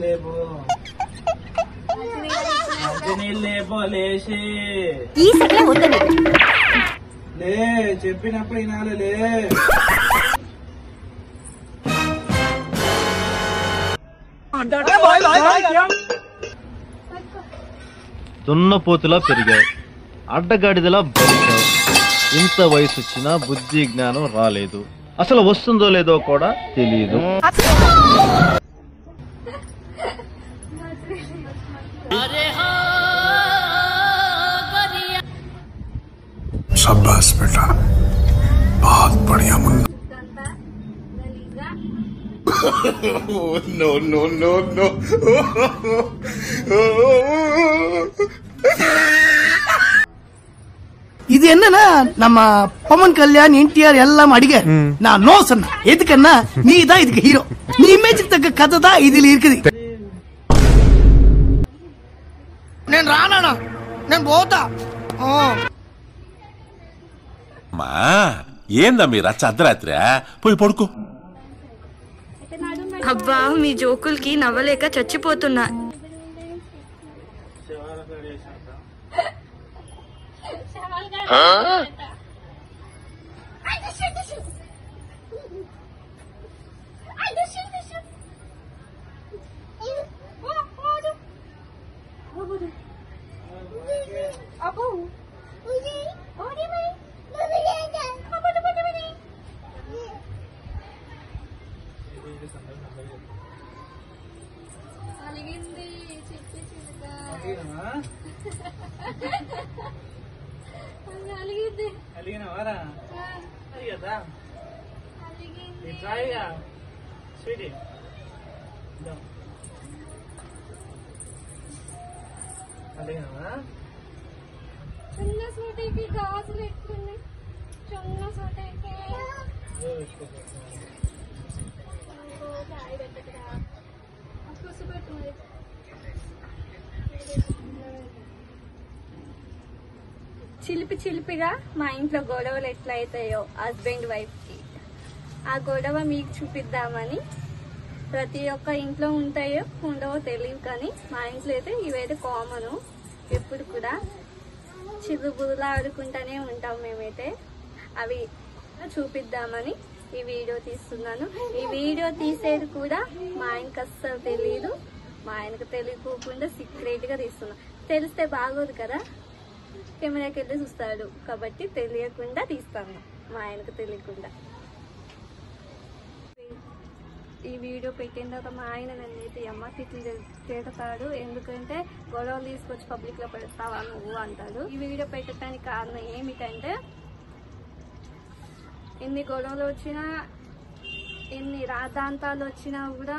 లేబో లేబో లేచి లే చెప్పినప్పుడు వినాలి లే. దున్నపోతులా పెరిగావు, అడ్డగాడిదలా బలికావు. ఇంత వయసు వచ్చినా బుద్ధి జ్ఞానం రాలేదు. అసలు వస్తుందో లేదో కూడా తెలియదు. शाबाश बेटा, बहुत बढ़िया मुन्ना. No no no no. இது என்னன்னா நம்ம பவன் கல்யாண் என்டிஆர் எல்லாம் அடிக்க நான் நோ சொன்ன எதுக்குன்னா நீ தான் இதுக்கு ஹீரோ. நீ இமேஜுக்கு தக்க கதை தான் இதுல இருக்குது. నేను రానా నేను పోతా. ఏందా మీ రచ్చ అర్ధరాత్రి పోయి పడుకో. అబ్బా మీ జోకులకి నవ్వలేక చచ్చిపోతున్నా. అలిగినవారా? అలిగదా? ట్రైగా స్వీటీ అలిగినవా? చిన్న సూటికి గాజులు ఎక్కున్నాయి. చిన్న సూటికి చిలిపి చిలిపిగా మా ఇంట్లో గొడవలు ఎట్లా అవుతాయో హస్బెండ్ వైఫ్ కి, ఆ గొడవ మీకు చూపిద్దామని. ప్రతి ఒక్క ఇంట్లో ఉంటాయో ఉండవో తెలియదు, కానీ మా ఇంట్లో అయితే ఇవైతే కామన్. ఎప్పుడు కూడా చిరుబురులా ఆడుకుంటానే ఉంటాం మేమైతే. అవి చూపిద్దామని ఈ వీడియో తీస్తున్నాను. ఈ వీడియో తీసేది కూడా మా ఆయనకు అస్సలు తెలియదు. మా ఆయనకు తెలియకోకుండా సీక్రెట్ గా తీస్తున్నాను. తెలిస్తే బాగోదు కదా, కెమెరాకి వెళ్ళి చూస్తాడు కాబట్టి తెలియకుండా తీస్తాను, మా ఆయనకు తెలియకుండా. ఈ వీడియో పెట్టిన తర్వాత మా ఆయన నన్ను అయితే అమ్మ తిడతాడు. ఎందుకంటే గొడవలు తీసుకొచ్చి పబ్లిక్ లో పెడతావా నువ్వు అంటాడు. ఈ వీడియో పెట్టడానికి కారణం ఏమిటంటే, ఎన్ని గొడవలు వచ్చినా ఎన్ని రాద్ధాంతాలు వచ్చినా కూడా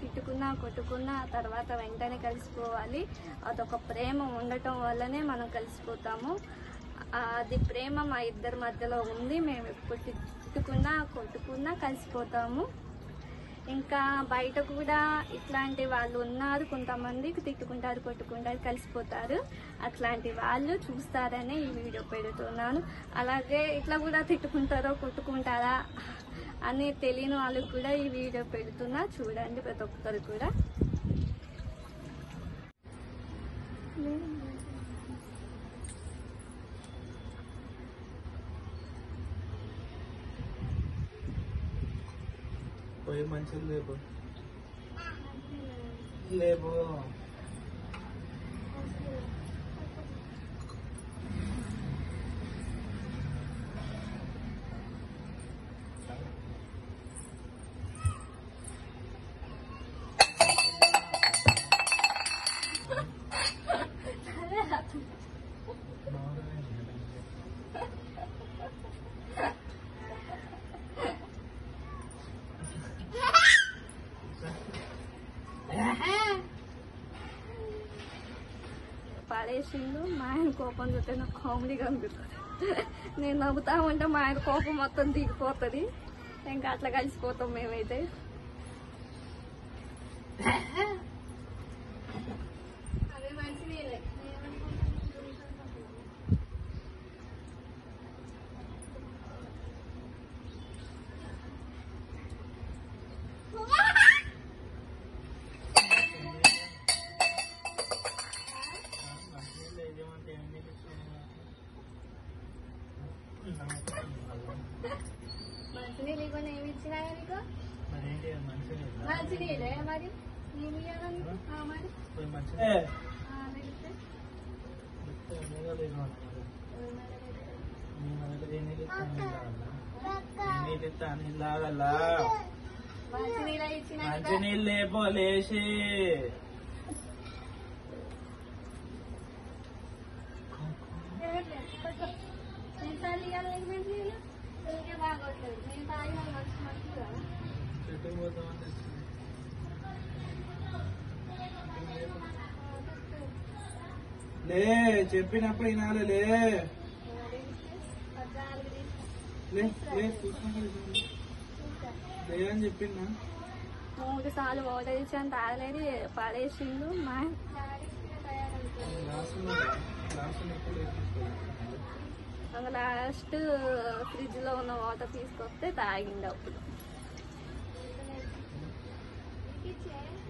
తిట్టుకున్నా కొట్టుకున్నా తర్వాత వెంటనే కలిసిపోవాలి. అదొక ప్రేమ ఉండటం వల్లనే మనం కలిసిపోతాము. అది ప్రేమ మా ఇద్దరి మధ్యలో ఉంది. మేము ఎప్పుడు తిట్టుకున్నా కొట్టుకున్నా కలిసిపోతాము. ఇంకా బయట కూడా ఇట్లాంటి వాళ్ళు ఉన్నారు, కొంతమంది తిట్టుకుంటారు కొట్టుకుంటారు కలిసిపోతారు. అట్లాంటి వాళ్ళు చూస్తారనే ఈ వీడియో పెడుతున్నాను. అలాగే ఇట్లా కూడా తిట్టుకుంటారో కొట్టుకుంటారా అని తెలియని వాళ్ళకి కూడా ఈ వీడియో పెడుతున్నా, చూడండి ప్రతి ఒక్కరు కూడా. పోయి మంచిది లేబో లేబో. పడేసిండు. మా ఆయన కోపం చూస్తే నాకు కామెడీగా అనిపిస్తుంది. నేను నవ్వుతా ఉంటే మా ఆయన కోపం మొత్తం దిగిపోతుంది. ఇంకా అట్లా కలిసిపోతాం మేమైతే. అదే మంచిది. మరి ఏమి ఇవ్వాలని మరి పోయి మంచిగా వెళ్తే మంచి నీళ్ళ ఇచ్చిన మంచినీళ్ళు లేపో లేచి ఎన్నిసార్లు ఇవ్వాలి మంచి నీళ్ళు ఇంకే బాగోట్లేదు నేను తాగిన మంచి మంచి కదా చెట్టు పోతామని లే చెప్పినప్పుడు వినాలి లే లే లే కూర్చోండి లే అని చెప్పిందా 3 సార్లు వాటర్ ఇచ్చాను తాగలేదు పడేసిండు మా లాస్ట్ ఫ్రిడ్జ్ లో ఉన్న వాటర్ తీసుకొస్తే తాగిండు అప్పుడు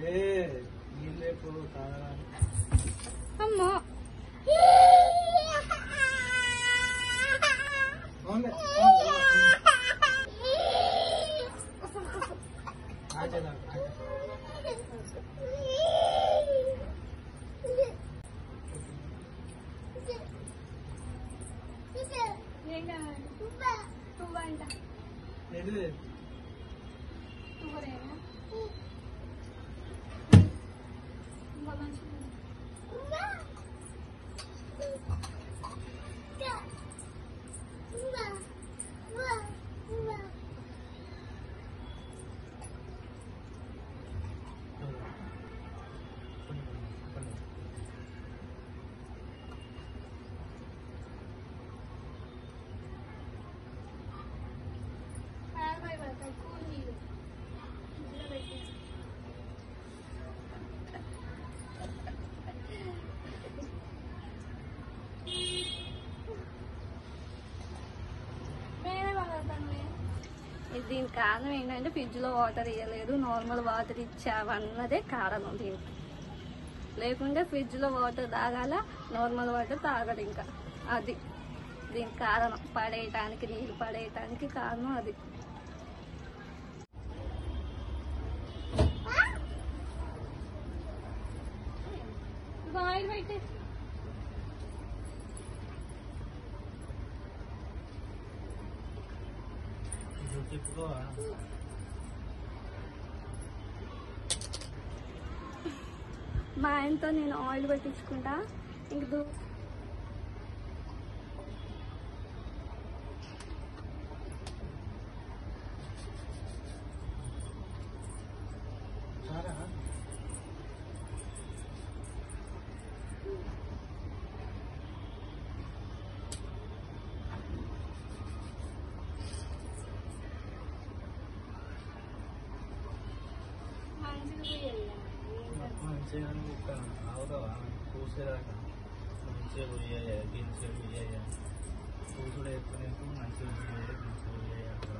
లే నీళ్ళు లేపు తాగడానికి అమ్మో అవునులే ఆచదా ఏం కావాలి తువ్వంట లేదు తువ్వరేనా ఇంకా మంచిగా కూల్ నీళ్ళు దీనికి కారణం ఏంటంటే ఫ్రిడ్జ్ లో వాటర్ ఇవ్వలేదు నార్మల్ వాటర్ ఇచ్చావన్నదే కారణం దీనికి లేకుంటే ఫ్రిడ్జ్ లో వాటర్ తాగాల నార్మల్ వాటర్ తాగడు ఇంకా అది దీనికి కారణం పడేయటానికి నీళ్ళు పడేయటానికి కారణం అది ఆయిల్ పెట్టే చెప్పుకోవా మా ఆయనతో నేను ఆయిల్ పెట్టించుకుంటా ఇంక మంచిగా అవుతావా కూసేదాకా మంచిగా పోయాయా గిన్నె పోయాయా కూసుడు వేసుకునేందుకు మంచిగా పోయాయి మంచిగా పోయాయి అక్కడ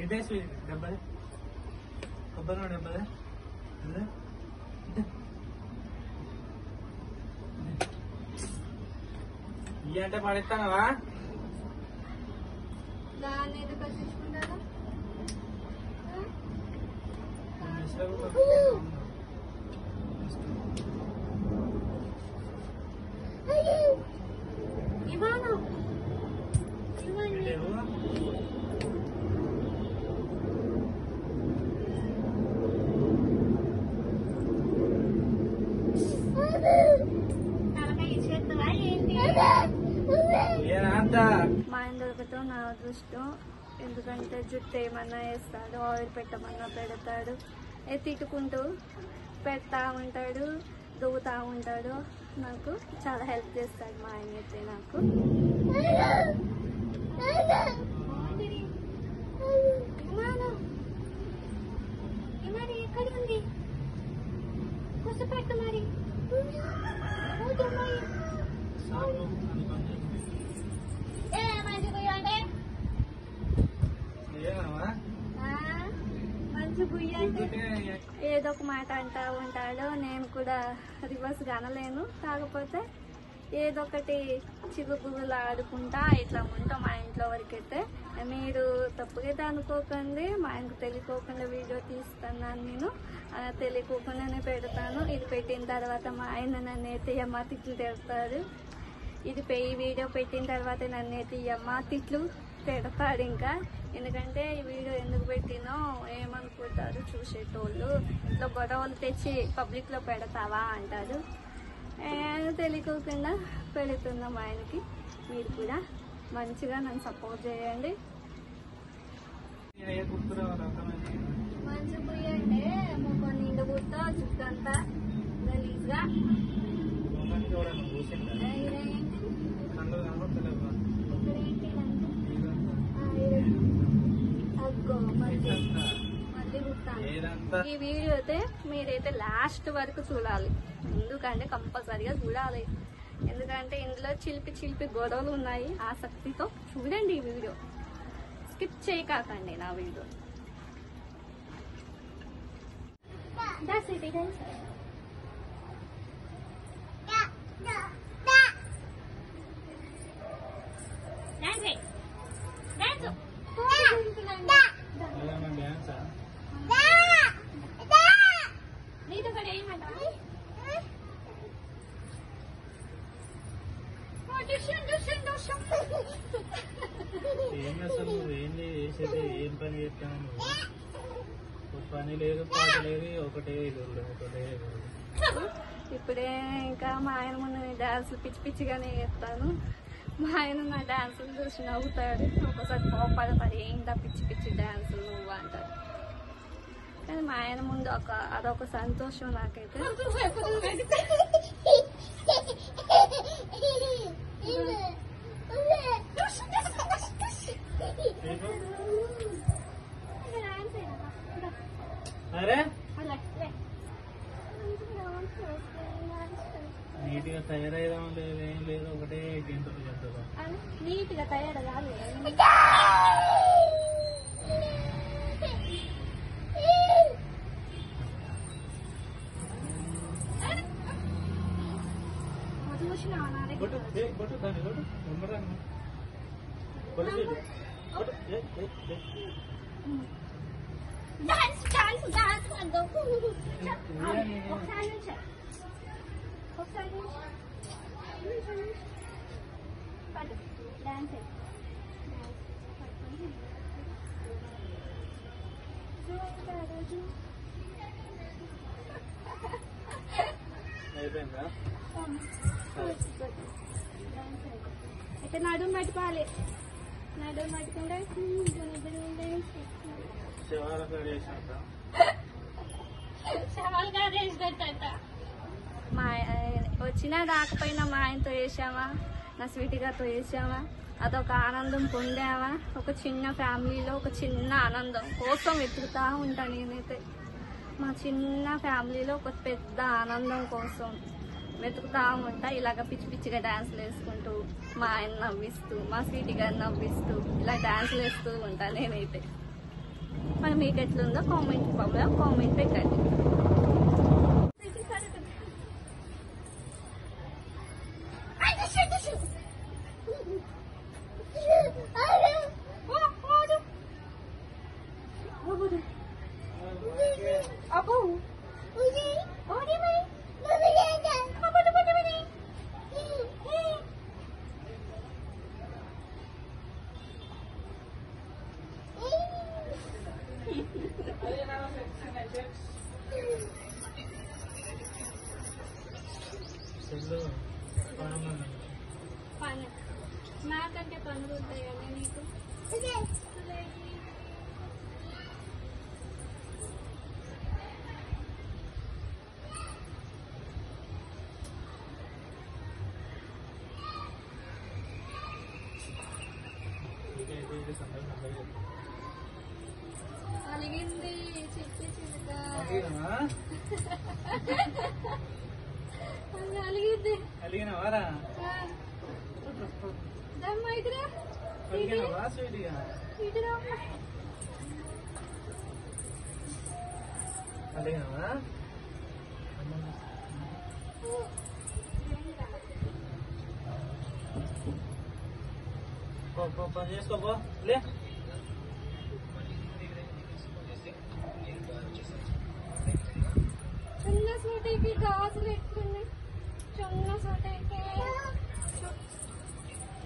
ఇదేసి డెబ్బై కొబ్బరి డెబ్బై ఇవి అంటే పడేస్తానవా దాన్ని ఎందుకు వచ్చుకుంటారా ఇవానా మా ఆయన దొరకతో నా అదృష్టం ఎందుకంటే జుట్టు ఏమన్నా వేస్తాడు ఆయిల్ పెట్టమన్నా పెడతాడు తిట్టుకుంటూ పెడతా ఉంటాడు దువ్వుతా ఉంటాడు నాకు చాలా హెల్ప్ చేస్తాడు మా ఆయన అయితే నాకు మరి ఎక్కడ ఉంది కూర్చోపెట్టు మరి మంచి గుయ్య అంటే ఏదో ఒక మాట అంటా ఉంటాడు నేను కూడా రివర్స్ అనలేను కాకపోతే ఏదో ఒకటి చిగుబుగులు ఆడుకుంటా ఇట్లా ఉంటాం మా ఇంట్లో వరకైతే. మీరు తప్పుగైతే అనుకోకండి, మా ఆయనకు తెలియకోకుండా వీడియో తీస్తున్నాను నేను, తెలియకోకుండానే పెడతాను. ఇది పెట్టిన తర్వాత మా ఆయన నన్ను అయితే అమ్మ తిట్లు తిడతారు. ఇది వీడియో పెట్టిన తర్వాత నన్ను అయితే అమ్మ తిట్లు తిడతాడు ఇంకా. ఎందుకంటే ఈ వీడియో ఎందుకు పెట్టినో ఏమనుకుంటారు చూసేటోళ్ళు, ఇంట్లో గొడవలు తెచ్చి పబ్లిక్లో పెడతావా అంటారు. తెలియకోకుండా పెడుతున్నాం ఆయనకి. మీరు కూడా మంచిగా నన్ను సపోర్ట్ చేయండి. మంచి పుయ్యి అంటే మొక్క నిండు గుట్ట చుట్టంతా గలీజ్గా ఈ వీడియో అయితే మీరైతే లాస్ట్ వరకు చూడాలి. ఎందుకంటే కంపల్సరిగా చూడాలి. ఎందుకంటే ఇందులో చిలిపి గొడవలు ఉన్నాయి. ఆసక్తితో చూడండి ఈ వీడియో, స్కిప్ చేయకండి నా వీడియో. ఏం అసలు ఏంది చేసేది? ఏం పని చేస్తాను నువ్వు? పని లేదు, పాట లేదు, ఒకటే ఇప్పుడే ఇంకా మా ఆయన ముందు డాన్సులు పిచ్చిగానే చేస్తాను. మా ఆయన నా డాన్సులు చూసి నవ్వుతాడు, ఒకసారి కోపడతాడు, ఏంటా పిచ్చి డాన్సులు నువ్వు అంటాడు. కానీ మా ఆయన ముందు అదొక సంతోషం నాకైతే. అరే నీట్ గా తయారయ్యడం లేదు, ఏం లేదు, ఒకటే గంటలు నీట్ గా తయారు కాదు. అయిపోయిందా? అయితే నడుము పట్టుకోవాలి. నడుము పట్టుకుంటే మా వచ్చినా రాకపోయినా మా ఆయనతో వేసామా, నా స్వీటీగాతో వేసామా, అదొక ఆనందం పొందామా. ఒక చిన్న ఫ్యామిలీలో ఒక చిన్న ఆనందం కోసం వెతుకుతా ఉంటాను నేనైతే. మా చిన్న ఫ్యామిలీలో ఒక పెద్ద ఆనందం కోసం వెతుకుతా ఉంటా. ఇలాగ పిచ్చిగా డాన్సులు వేసుకుంటూ, మా ఆయన నవ్విస్తూ, మా స్వీటీ గారిని నవ్విస్తూ ఇలా డాన్సులు వేస్తూ ఉంటా నేనైతే. మరి మీకు ఎట్లుందో కామెంట్ పెట్టండి. నాకంటే పనులు ఉంటాయి కదా నీకు. అలిగింది చెప్పి చిలుక అలిగింది. అలిగినవారా? అలిగినవా? పని చేసుకోపో లే. చిన్న సూటికి గాజులు ఎక్కున్నాయి. చిన్న సూటికి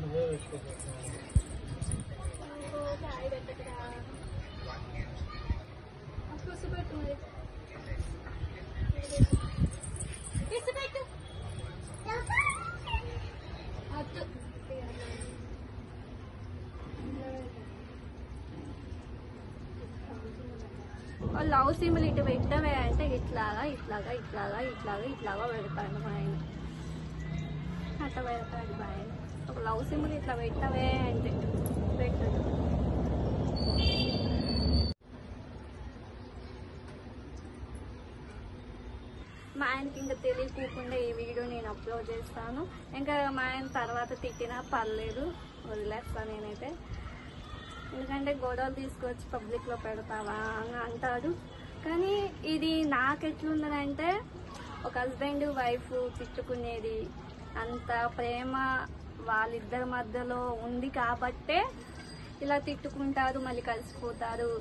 నువ్వే పెట్టుకోపో. చాయ్ పెట్టకురా. పెట్టు మరి. పెట్టు. అద్దు. లవ్ సింబల్ ఇటు పెట్టవే అంటే ఇట్లాగా ఇట్లాగా ఇట్లాగా ఇట్లాగా ఇట్లాగా పెడతాడు మా ఆయన. అట్లా పెడతాడు మా ఆయన. ఒక లవ్ సింబల్ ఇట్లా పెట్టవే అంటే పెట్టాడు. మా ఆయనకి ఇంకా తెలియకుండా ఈ వీడియో నేను అప్లోడ్ చేస్తాను. ఇంకా మా ఆయన తర్వాత తిట్టినా పర్లేదు, వదిలేస్తాను నేనైతే. ఎందుకంటే గొడవలు తీసుకొచ్చి పబ్లిక్లో పెడతావా అని అంటాడు. కానీ ఇది నాకు ఎట్లుందంటే, ఒక హస్బెండ్ వైఫ్ తిట్టుకునేది అంత ప్రేమ వాళ్ళిద్దరి మధ్యలో ఉంది కాబట్టే ఇలా తిట్టుకుంటారు, మళ్ళీ కలిసిపోతారు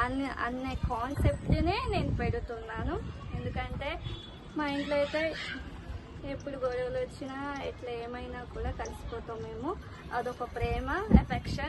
అనే కాన్సెప్ట్నే నేను పెడుతున్నాను. ఎందుకంటే మా ఇంట్లో అయితే ఎప్పుడు గొడవలు వచ్చినా ఎట్లా ఏమైనా కూడా కలిసిపోతాం మేము. అదొక ప్రేమ, ఎఫెక్షన్.